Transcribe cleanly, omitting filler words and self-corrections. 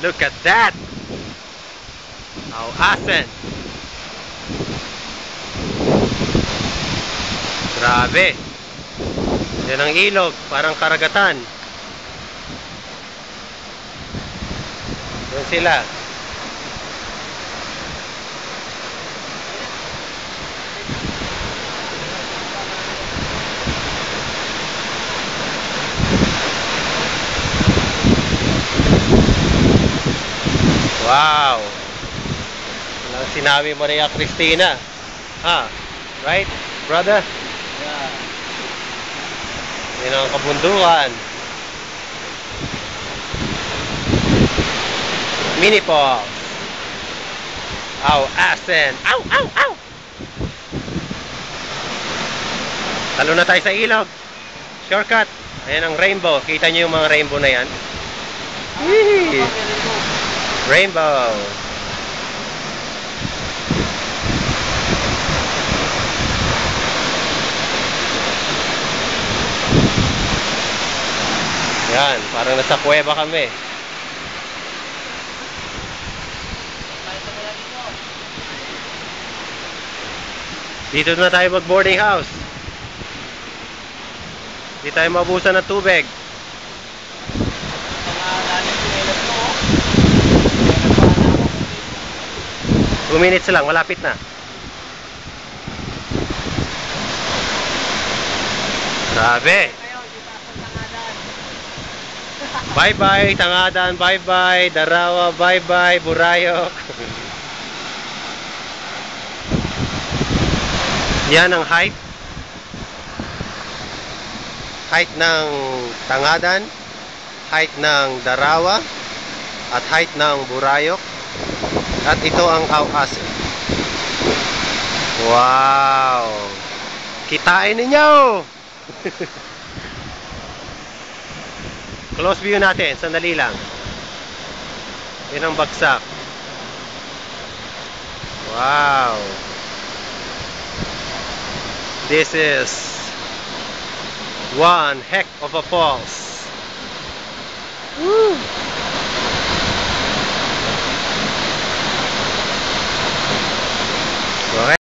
Look at that! How awesome! Grabe! Yan ang ilog, parang karagatan. Yan sila. Wow! Walang sinabi Maria Cristina. Ha? Right, brother? Yeah. Yan ang kabundukan. Mini Falls. Ow, asen. Ow, ow, ow! Talo na tayo sa ilog. Shortcut. Ayan ang rainbow. Kita nyo yung mga rainbow na yan? Yee! Rainbow. Yan, parang nasa kuweba kami. Dito na tayo mag boarding house. Hindi tayo mabusan ng tubig. 2 minutes lang, malapit na. Grabe. Bye-bye, Tangadan. Bye-bye, Darawa. Bye-bye, Burayok. Yan ang height. Height ng Tangadan, height ng Darawa, at height ng Burayok. At ito ang Aw-Asen. Wow! Kitain ninyo! Close view natin, sandali lang. Yan ang bagsak. Wow! This is one heck of a falls. Woo!